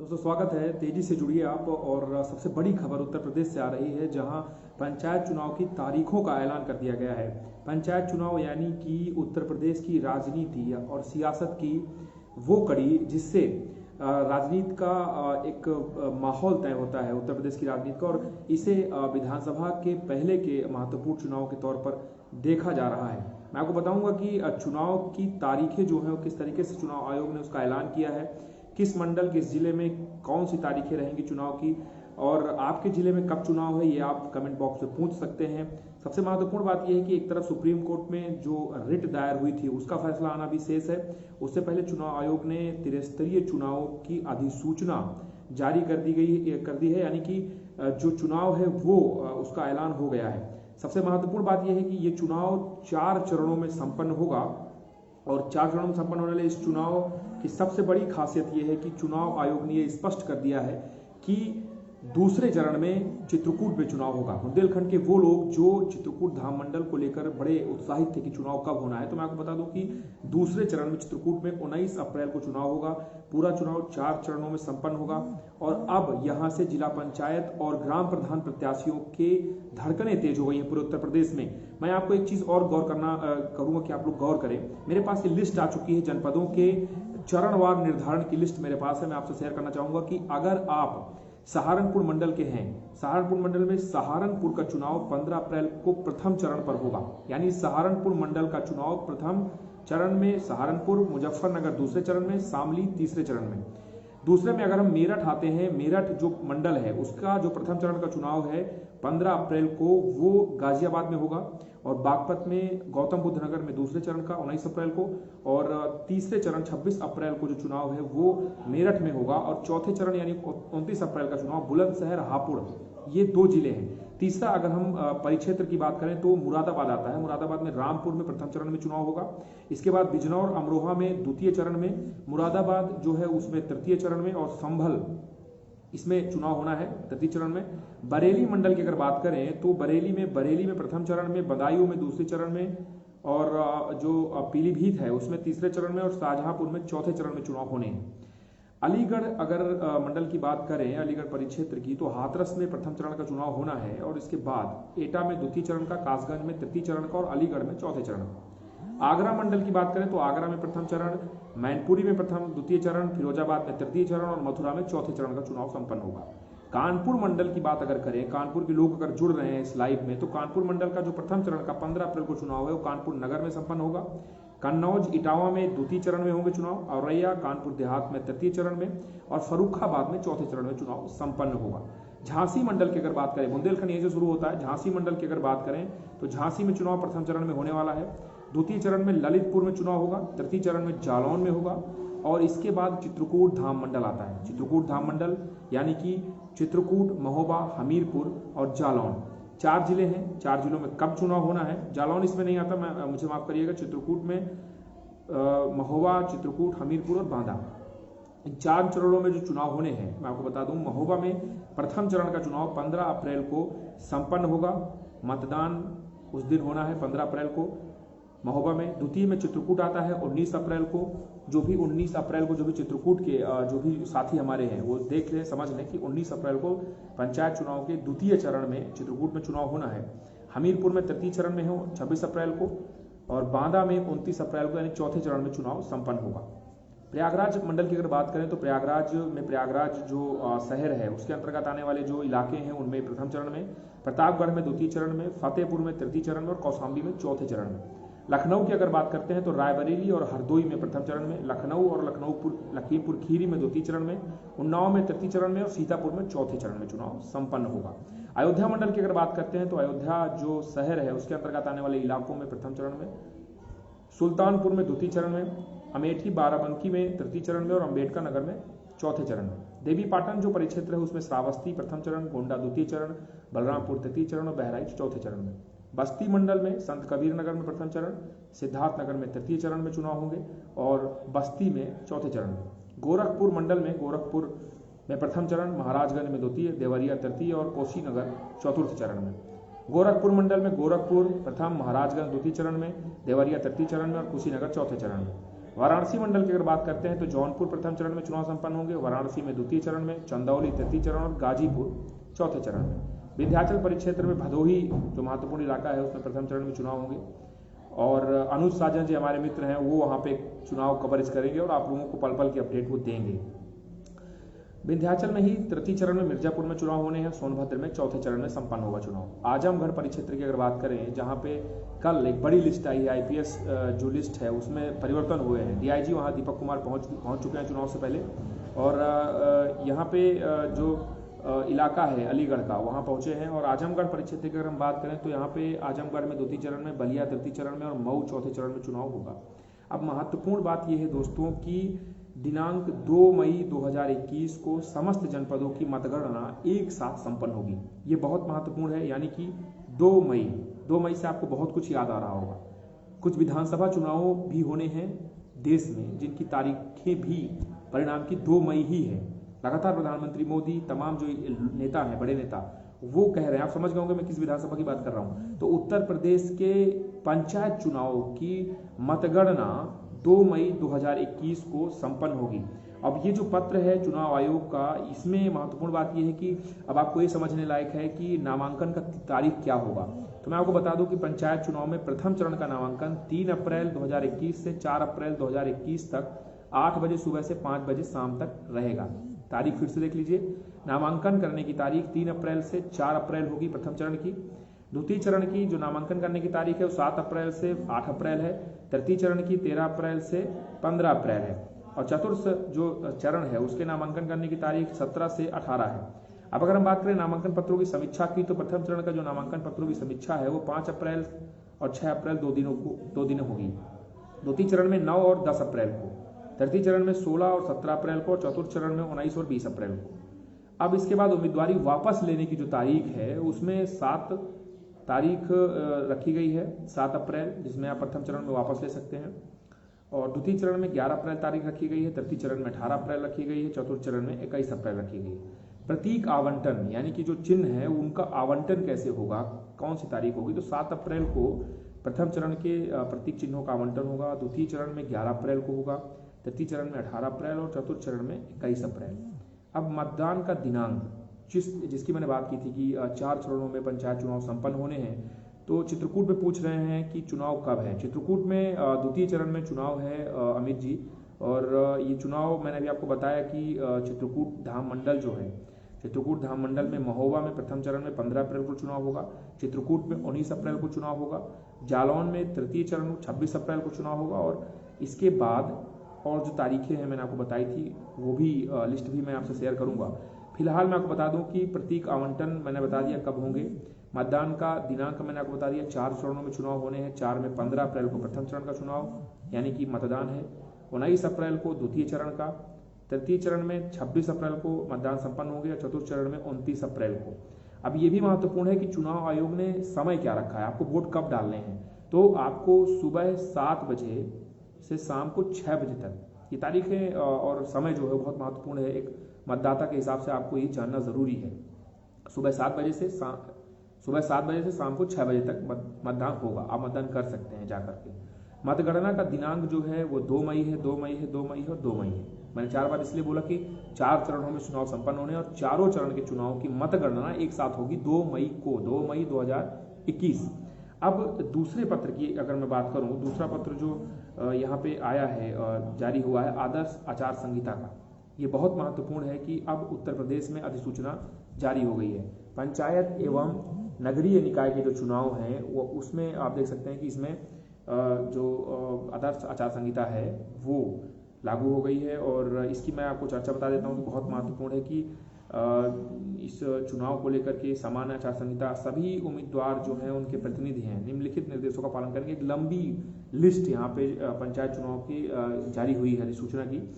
दोस्तों स्वागत है। तेजी से जुड़िए आप। और सबसे बड़ी खबर उत्तर प्रदेश से आ रही है, जहां पंचायत चुनाव की तारीखों का ऐलान कर दिया गया है। पंचायत चुनाव यानी कि उत्तर प्रदेश की राजनीति और सियासत की वो कड़ी जिससे राजनीति का एक माहौल तय होता है उत्तर प्रदेश की राजनीति का, और इसे विधानसभा के पहले के महत्वपूर्ण चुनाव के तौर पर देखा जा रहा है। मैं आपको बताऊंगा कि चुनाव की तारीखें जो हैं वो किस तरीके से चुनाव आयोग ने उसका ऐलान किया है, किस मंडल किस जिले में कौन सी तारीखें रहेंगी चुनाव की, और आपके जिले में कब चुनाव है ये आप कमेंट बॉक्स में पूछ सकते हैं। सबसे महत्वपूर्ण बात यह है कि एक तरफ सुप्रीम कोर्ट में जो रिट दायर हुई थी उसका फैसला आना भी शेष है। उससे पहले चुनाव आयोग ने त्रिस्तरीय चुनाव की अधिसूचना जारी कर दी है, यानी कि जो चुनाव है वो उसका ऐलान हो गया है। सबसे महत्वपूर्ण बात यह है कि ये चुनाव 4 चरणों में संपन्न होगा, और 4 चरणों में संपन्न होने वाले इस चुनाव की सबसे बड़ी खासियत यह है कि चुनाव आयोग ने यह स्पष्ट कर दिया है कि दूसरे चरण में चित्रकूट में चुनाव होगा। बुंदेलखंड के वो लोग जो चित्रकूट धाम मंडल को लेकर बड़े उत्साहित थे कि चुनाव कब होना है, तो मैं आपको बता दूं कि दूसरे चरण में चित्रकूट में 19 अप्रैल को चुनाव होगा। पूरा चुनाव 4 चरणों में संपन्न होगा, और अब यहां से जिला पंचायत और ग्राम प्रधान प्रत्याशियों के धड़कनें तेज हो गई हैं पूरे उत्तर प्रदेश में। मैं आपको एक चीज और गौर करूंगा कि आप लोग गौर करें। मेरे पास ये लिस्ट आ चुकी है जनपदों के चरणवार निर्धारण की लिस्ट मेरे पास है। मैं आपसे शेयर करना चाहूंगा कि अगर आप सहारनपुर मंडल के हैं, सहारनपुर मंडल में सहारनपुर का चुनाव 15 अप्रैल को प्रथम चरण पर होगा, यानी सहारनपुर मंडल का चुनाव प्रथम चरण में सहारनपुर, मुजफ्फरनगर दूसरे चरण में, शामली तीसरे चरण में। दूसरे में अगर हम मेरठ आते हैं, मेरठ जो मंडल है उसका जो प्रथम चरण का चुनाव है 15 अप्रैल को वो गाजियाबाद में होगा, और बागपत में गौतम बुद्ध नगर में दूसरे चरण का 19 अप्रैल को, और तीसरे चरण 26 अप्रैल को जो चुनाव है वो मेरठ में होगा, और चौथे चरण यानी 29 अप्रैल का चुनाव बुलंदशहर, हापुड़, ये 2 जिले हैं। तीसरा अगर हम परिक्षेत्र की बात करें तो मुरादाबाद आता है। मुरादाबाद में रामपुर में प्रथम चरण में चुनाव होगा। इसके बाद बिजनौर अमरोहा में द्वितीय चरण में, मुरादाबाद जो है उसमें तृतीय चरण में, और संभल इसमें चुनाव होना है तृतीय चरण में। बरेली मंडल की अगर बात करें तो बरेली में प्रथम चरण में, बदायूं में दूसरे चरण में, और जो पीलीभीत है उसमें तीसरे चरण में, और शाहजहांपुर में चौथे चरण में चुनाव होने हैं। अलीगढ़ अगर मंडल की बात करें, अलीगढ़ परिक्षेत्र की, तो हाथरस में प्रथम चरण का चुनाव होना है, और इसके बाद एटा में द्वितीय चरण का, कासगंज में तृतीय चरण का, और अलीगढ़ में चौथे चरण का। आगरा मंडल की बात करें तो आगरा में प्रथम चरण, मैनपुरी में प्रथम द्वितीय चरण, फिरोजाबाद में तृतीय चरण, और मथुरा में चौथे चरण का चुनाव संपन्न होगा। कानपुर मंडल की बात अगर करें, कानपुर के लोग अगर जुड़ रहे हैं इस लाइव में, तो कानपुर मंडल का जो प्रथम चरण का 15 अप्रैल को चुनाव है वो कानपुर नगर में संपन्न होगा। कन्नौज इटावा में द्वितीय चरण में होंगे चुनाव, औरैया कानपुर देहात में तृतीय चरण में, और फर्रुखाबाद में चौथे चरण में चुनाव संपन्न होगा। झांसी मंडल की अगर बात करें, बुंदेलखंड यहीं से शुरू होता है, झांसी मंडल की अगर बात करें तो झांसी में चुनाव प्रथम चरण में होने वाला है। द्वितीय चरण में ललितपुर में चुनाव होगा, तृतीय चरण में जालौन में होगा, और इसके बाद चित्रकूट धाम मंडल आता है। चित्रकूट धाम मंडल यानी कि चित्रकूट, महोबा, हमीरपुर और जालौन 4 जिले हैं। 4 जिलों में कब चुनाव होना है, जालौन इसमें नहीं आता, मुझे माफ करिएगा। चित्रकूट में महोबा, चित्रकूट, हमीरपुर और बांदा, इन 4 चरणों में जो चुनाव होने हैं मैं आपको बता दूं। महोबा में प्रथम चरण का चुनाव 15 अप्रैल को संपन्न होगा। मतदान उस दिन होना है 15 अप्रैल को महोबा में। द्वितीय में चित्रकूट आता है 19 अप्रैल को। जो भी 19 अप्रैल को जो भी चित्रकूट के जो भी साथी हमारे हैं वो देख लें, समझ लें कि 19 अप्रैल को पंचायत चुनाव के द्वितीय चरण में चित्रकूट में चुनाव होना है। हमीरपुर में तृतीय चरण में हो 26 अप्रैल को, और बांदा में 29 अप्रैल को यानी चौथे चरण में चुनाव संपन्न होगा। प्रयागराज मंडल की अगर बात करें तो प्रयागराज जो शहर है उसके अंतर्गत आने वाले जो इलाके हैं उनमें प्रथम चरण में, प्रतापगढ़ में द्वितीय चरण में, फतेहपुर में तृतीय चरण में, और कौशाम्बी में चौथे चरण में। लखनऊ की अगर बात करते हैं तो रायबरेली और हरदोई में प्रथम चरण में, लखनऊ और लखीमपुर खीरी में द्वितीय चरण में, उन्नाव में तृतीय चरण में, और सीतापुर में चौथे चरण में चुनाव संपन्न होगा। अयोध्या मंडल की अगर बात करते हैं तो अयोध्या जो शहर है उसके अंतर्गत आने वाले इलाकों में प्रथम चरण में, सुल्तानपुर में द्वितीय चरण में, अमेठी बाराबंकी में तृतीय चरण में, और अम्बेडकर नगर में चौथे चरण में। देवी पाटन जो परिक्षेत्र है उसमें श्रावस्ती प्रथम चरण, गोंडा द्वितीय चरण, बलरामपुर तृतीय चरण, और बहराइच चौथे चरण में। बस्ती मंडल में संत कबीर नगर में प्रथम चरण, सिद्धार्थ नगर में तृतीय चरण में चुनाव होंगे, और बस्ती में चौथे चरण में। गोरखपुर मंडल में गोरखपुर में प्रथम चरण, महाराजगंज में द्वितीय, देवरिया तृतीय, और कोशीनगर चतुर्थ चरण में। गोरखपुर मंडल में गोरखपुर प्रथम, महाराजगंज द्वितीय चरण में, देवरिया तृतीय चरण में, और कुशीनगर चौथे चरण में। वाराणसी मंडल की अगर बात करते हैं तो जौनपुर प्रथम चरण में चुनाव संपन्न होंगे, वाराणसी में द्वितीय चरण में, चंदौली तृतीय चरण और गाजीपुर चौथे चरण में। विंध्याचल परिक्षेत्र में भदोही जो महत्वपूर्ण इलाका है उसमें प्रथम चरण में चुनाव होंगे और अनुज साजन जी हमारे मित्र हैं वो वहां पे चुनाव कवरेज करेंगे और आप लोगों को पल पल की अपडेट वो देंगे। विंध्याचल में ही तृतीय चरण में मिर्जापुर में चुनाव होने हैं, सोनभद्र में चौथे चरण में संपन्न होगा चुनाव। आजमगढ़ परिक्षेत्र की अगर बात करें जहां पे कल एक बड़ी लिस्ट आई है, आईपीएस जो लिस्ट है उसमें परिवर्तन हुए हैं। डीआईजी वहां दीपक कुमार पहुंच चुके हैं चुनाव से पहले और यहाँ पे जो इलाका है अलीगढ़ का वहां पहुंचे हैं। और आजमगढ़ परिक्षेत्र की अगर हम बात करें तो यहाँ पे आजमगढ़ में द्वितीय चरण में, बलिया तृतीय चरण में और मऊ चौथे चरण में चुनाव होगा। अब महत्वपूर्ण बात यह है दोस्तों की दिनांक 2 मई 2021 को समस्त जनपदों की मतगणना एक साथ संपन्न होगी। ये बहुत महत्वपूर्ण है, यानी कि 2 मई से आपको बहुत कुछ याद आ रहा होगा। कुछ विधानसभा चुनाव भी होने हैं देश में जिनकी तारीखें भी परिणाम की 2 मई ही है। लगातार प्रधानमंत्री मोदी, तमाम जो नेता हैं, बड़े नेता, वो कह रहे हैं, आप समझ गए होंगे मैं किस विधानसभा की बात कर रहा हूं। तो उत्तर प्रदेश के पंचायत चुनाव की मतगणना 2 मई 2021 को संपन्न होगी। अब ये जो पत्र है चुनाव आयोग का, इसमें महत्वपूर्ण बात यह है कि अब आपको ये समझने लायक है कि नामांकन का तारीख क्या होगा। तो मैं आपको बता दूं कि पंचायत चुनाव में प्रथम चरण का नामांकन 3 अप्रैल 2021 से 4 अप्रैल 2021 तक 8 बजे सुबह से 5 बजे शाम तक रहेगा। तारीख फिर से देख लीजिए, नामांकन करने की तारीख 3 अप्रैल से 4 अप्रैल होगी प्रथम चरण की। द्वितीय चरण की जो नामांकन करने की तारीख है वो 7 अप्रैल से 8 अप्रैल है। तृतीय चरण की 13 अप्रैल से 15 अप्रैल है और चतुर्थ जो चरण है उसके नामांकन करने की तारीख 17 से 18 है। अब अगर हम बात करें नामांकन पत्रों की समीक्षा की तो प्रथम चरण का जो नामांकन पत्रों की समीक्षा है वो 5 अप्रैल और 6 अप्रैल 2 दिन होगी। द्वितीय चरण में 9 और 10 अप्रैल को, तृतीय चरण में 16 और 17 अप्रैल को, चतुर्थ चरण में 19 और 20 अप्रैल को। अब इसके बाद उम्मीदवारी वापस लेने की जो तारीख है उसमें 7 तारीख रखी गई है, 7 अप्रैल, जिसमें आप प्रथम चरण में वापस ले सकते हैं। और द्वितीय चरण में 11 अप्रैल तारीख रखी गई है, तृतीय चरण में 18 अप्रैल रखी गई है, चतुर्थ चरण में 21 अप्रैल रखी गई है। प्रतीक आवंटन यानी कि जो चिन्ह है उनका आवंटन कैसे होगा, कौन सी तारीख होगी, तो 7 अप्रैल को प्रथम चरण के प्रतीक चिन्हों का आवंटन होगा, द्वितीय चरण में 11 अप्रैल को होगा, तृतीय चरण में 18 अप्रैल और चतुर्थ चरण में 21 अप्रैल। अब मतदान का दिनांक जिसकी मैंने बात की थी कि 4 चरणों में पंचायत चुनाव संपन्न होने हैं, तो चित्रकूट में पूछ रहे हैं कि चुनाव कब है। चित्रकूट में द्वितीय चरण में चुनाव है अमित जी, और ये चुनाव मैंने अभी आपको बताया कि चित्रकूट धाम मंडल जो है, चित्रकूट धाम मंडल में महोबा में प्रथम चरण में 15 अप्रैल को चुनाव होगा, चित्रकूट में 19 अप्रैल को चुनाव होगा, जालौन में तृतीय चरण में 26 अप्रैल को चुनाव होगा। और इसके बाद और जो तारीखें हैं मैंने आपको बताई थी वो भी लिस्ट भी मैं आपसे शेयर करूंगा। फिलहाल मैं आपको बता दूं कि प्रतीक आवंटन मैंने बता दिया कब होंगे। मतदान का दिनांक मैंने आपको बता दिया, 4 चरणों में चुनाव होने हैं। 4 में 15 अप्रैल को प्रथम चरण का चुनाव यानी कि मतदान है, 19 अप्रैल को द्वितीय चरण का, तृतीय चरण में 26 अप्रैल को मतदान संपन्न होंगे और चतुर्थ चरण में 29 अप्रैल को। अब ये भी महत्वपूर्ण है कि चुनाव आयोग ने समय क्या रखा है, आपको वोट कब डालने हैं। तो आपको सुबह 7 बजे से शाम को 6 बजे तक, ये तारीखें और समय जो है बहुत महत्वपूर्ण है। एक मतदाता के हिसाब से आपको ये जानना जरूरी है। सुबह 7 बजे से शाम को 6 बजे तक मतदान होगा, आप मतदान कर सकते हैं जाकर के। मतगणना का दिनांक जो है वो 2 मई है, 2 मई है, 2 मई है और 2 मई है। मैंने 4 बार इसलिए बोला कि 4 चरणों में चुनाव संपन्न होने और चारों चरण के चुनाव की मतगणना एक साथ होगी 2 मई को, 2 मई 2021। अब दूसरे पत्र की अगर मैं बात करूं, दूसरा पत्र जो यहाँ पे आया है, जारी हुआ है आदर्श आचार संहिता का, ये बहुत महत्वपूर्ण है कि अब उत्तर प्रदेश में अधिसूचना जारी हो गई है। पंचायत एवं नगरीय निकाय के जो चुनाव हैं वो उसमें आप देख सकते हैं कि इसमें जो आदर्श आचार संहिता है वो लागू हो गई है। और इसकी मैं आपको चर्चा बता देता हूँ कि बहुत महत्वपूर्ण है कि इस चुनाव को लेकर के सामान्य आचार संहिता, सभी उम्मीदवार जो हैं उनके प्रतिनिधि हैं निम्नलिखित निर्देशों का पालन करेंगे। एक लंबी लिस्ट यहाँ पे पंचायत चुनाव की जारी हुई है अधिसूचना की,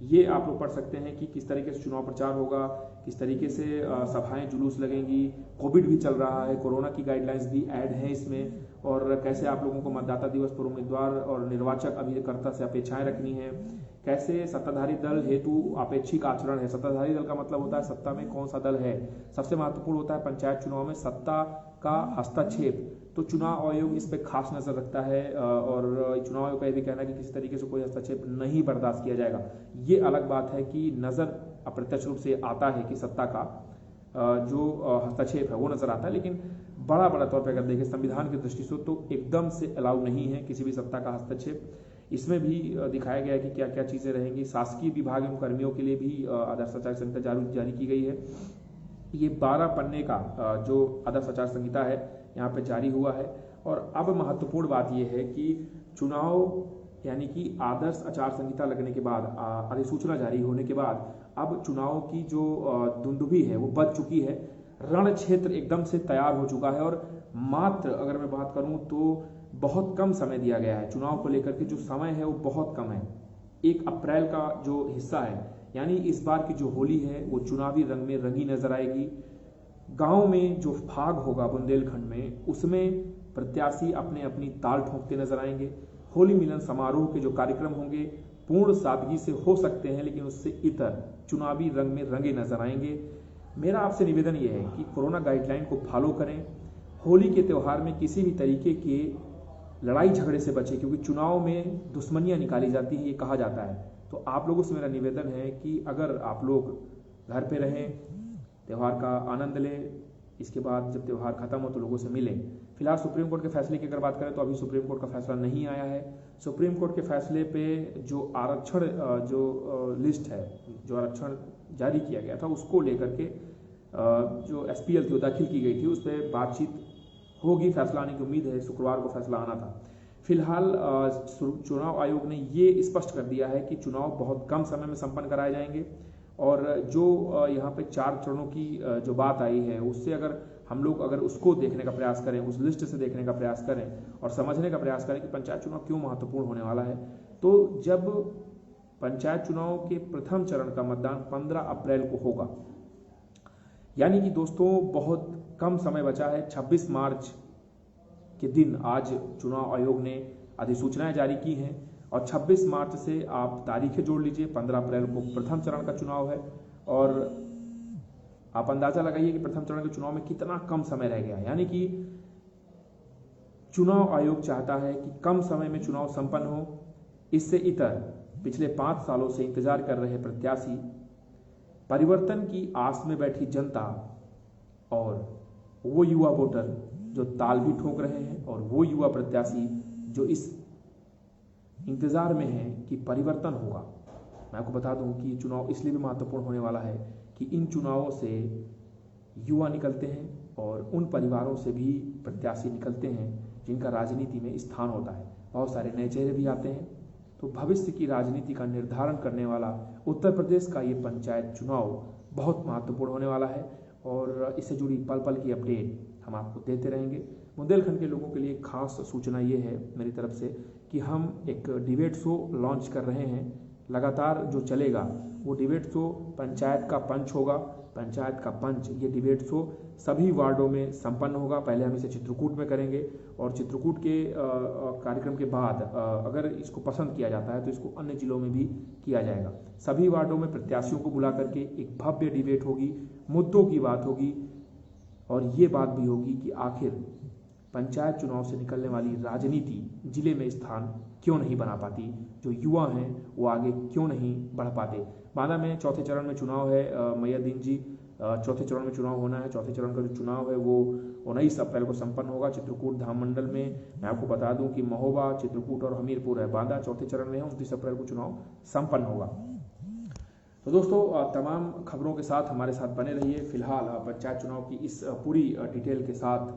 ये आप लोग पढ़ सकते हैं कि किस तरीके से चुनाव प्रचार होगा, किस तरीके से सभाएं जुलूस लगेंगी, कोविड भी चल रहा है, कोरोना की गाइडलाइंस भी ऐड है इसमें, और कैसे आप लोगों को मतदाता दिवस पर उम्मीदवार और निर्वाचक अभिकर्ता से अपेक्षाएं रखनी है, कैसे सत्ताधारी दल हेतु अपेक्षिक आचरण है। सत्ताधारी दल का मतलब होता है सत्ता में कौन सा दल है। सबसे महत्वपूर्ण होता है पंचायत चुनाव में सत्ता का हस्तक्षेप, तो चुनाव आयोग इस पर खास नजर रखता है और चुनाव आयोग का यह भी कहना है कि किसी तरीके से कोई हस्तक्षेप नहीं बर्दाश्त किया जाएगा। ये अलग बात है कि नजर अप्रत्यक्ष रूप से आता है कि सत्ता का जो हस्तक्षेप है वो नजर आता है, लेकिन बड़ा तौर पर अगर देखें संविधान की दृष्टि से तो एकदम से अलाउ नहीं है किसी भी सत्ता का हस्तक्षेप। इसमें भी दिखाया गया है कि क्या क्या चीजें रहेंगी। शासकीय विभाग एवं कर्मियों के लिए भी आदर्श आचार संहिता जारी की गई है। ये 12 पन्ने का जो आदर्श आचार संहिता है यहाँ पे जारी हुआ है। और अब महत्वपूर्ण बात यह है कि चुनाव यानी कि आदर्श आचार संहिता लगने के बाद, अधिसूचना जारी होने के बाद अब चुनाव की जो दुंदुभी है वो बच चुकी है। रण क्षेत्र एकदम से तैयार हो चुका है और मात्र अगर मैं बात करूं तो बहुत कम समय दिया गया है चुनाव को लेकर के। जो समय है वो बहुत कम है। 1 अप्रैल का जो हिस्सा है यानी इस बार की जो होली है वो चुनावी रंग में रंगी नजर आएगी। गांव में जो फाग होगा बुंदेलखंड में, उसमें प्रत्याशी अपने अपनी ताल ठोंकते नजर आएंगे। होली मिलन समारोह के जो कार्यक्रम होंगे पूर्ण सादगी से हो सकते हैं, लेकिन उससे इतर चुनावी रंग में रंगे नजर आएंगे। मेरा आपसे निवेदन यह है कि कोरोना गाइडलाइन को फॉलो करें। होली के त्यौहार में किसी भी तरीके के लड़ाई झगड़े से बचें, क्योंकि चुनाव में दुश्मनियां निकाली जाती है, ये कहा जाता है। तो आप लोगों से मेरा निवेदन है कि अगर आप लोग घर पे रहें, त्यौहार का आनंद लें, इसके बाद जब त्यौहार खत्म हो तो लोगों से मिलें। फिलहाल सुप्रीम कोर्ट के फैसले की अगर बात करें तो अभी सुप्रीम कोर्ट का फैसला नहीं आया है। सुप्रीम कोर्ट के फैसले पे जो आरक्षण जो लिस्ट है, जो आरक्षण जारी किया गया था उसको लेकर के जो SPL थी वो दाखिल की गई थी, उस पर बातचीत होगी। फैसला आने की उम्मीद है, शुक्रवार को फैसला आना था। फिलहाल चुनाव आयोग ने ये स्पष्ट कर दिया है कि चुनाव बहुत कम समय में संपन्न कराए जाएंगे। और जो यहाँ पे 4 चरणों की जो बात आई है उससे अगर हम लोग उसको देखने का प्रयास करें, उस लिस्ट से देखने का प्रयास करें और समझने का प्रयास करें कि पंचायत चुनाव क्यों महत्वपूर्ण होने वाला है, तो जब पंचायत चुनाव के प्रथम चरण का मतदान 15 अप्रैल को होगा, यानी कि दोस्तों बहुत कम समय बचा है। 26 मार्च के दिन आज चुनाव आयोग ने अधिसूचनाएं जारी की हैं और 26 मार्च से आप तारीखें जोड़ लीजिए। 15 अप्रैल को प्रथम चरण का चुनाव है और आप अंदाजा लगाइए कि प्रथम चरण के चुनाव में कितना कम समय रह गया। यानी कि चुनाव आयोग चाहता है कि कम समय में चुनाव संपन्न हो। इससे इतर पिछले 5 सालों से इंतजार कर रहे प्रत्याशी, परिवर्तन की आस में बैठी जनता और वो युवा वोटर जो ताल भी ठोक रहे हैं और वो युवा प्रत्याशी जो इस इंतजार में है कि परिवर्तन होगा। मैं आपको बता दूं कि ये चुनाव इसलिए भी महत्वपूर्ण होने वाला है कि इन चुनावों से युवा निकलते हैं और उन परिवारों से भी प्रत्याशी निकलते हैं जिनका राजनीति में स्थान होता है। बहुत सारे नए चेहरे भी आते हैं। तो भविष्य की राजनीति का निर्धारण करने वाला उत्तर प्रदेश का ये पंचायत चुनाव बहुत महत्वपूर्ण होने वाला है और इससे जुड़ी पल पल की अपडेट हम आपको देते रहेंगे। बुंदेलखंड के लोगों के लिए खास सूचना ये है मेरी तरफ से कि हम एक डिबेट शो लॉन्च कर रहे हैं। लगातार जो चलेगा वो डिबेट शो पंचायत का पंच होगा। पंचायत का पंच ये डिबेट शो सभी वार्डों में संपन्न होगा। पहले हम इसे चित्रकूट में करेंगे और चित्रकूट के कार्यक्रम के बाद अगर इसको पसंद किया जाता है तो इसको अन्य जिलों में भी किया जाएगा। सभी वार्डों में प्रत्याशियों को बुला करके एक भव्य डिबेट होगी, मुद्दों की बात होगी और ये बात भी होगी कि आखिर पंचायत चुनाव से निकलने वाली राजनीति जिले में स्थान क्यों नहीं बना पाती, जो युवा हैं वो आगे क्यों नहीं बढ़ पाते। बांदा में चौथे चरण में चुनाव है। मैयादीन जी चौथे चरण में चुनाव होना है। चौथे चरण का जो चुनाव है वो 19 अप्रैल को संपन्न होगा चित्रकूट धाम मंडल में। मैं आपको बता दूं कि महोबा, चित्रकूट और हमीरपुर है। बांदा चौथे चरण में है। 29 अप्रैल को चुनाव संपन्न होगा। तो दोस्तों तमाम खबरों के साथ हमारे साथ बने रहिए। फिलहाल पंचायत चुनाव की इस पूरी डिटेल के साथ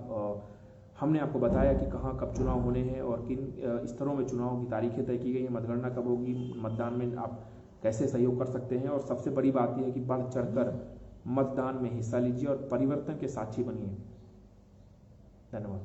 हमने आपको बताया कि कहाँ कब चुनाव होने हैं और किन स्तरों में चुनाव की तारीखें तय की गई हैं, मतगणना कब होगी, मतदान में आप कैसे सहयोग कर सकते हैं और सबसे बड़ी बात यह है कि बढ़ चढ़कर मतदान में हिस्सा लीजिए और परिवर्तन के साक्षी बनिए। धन्यवाद।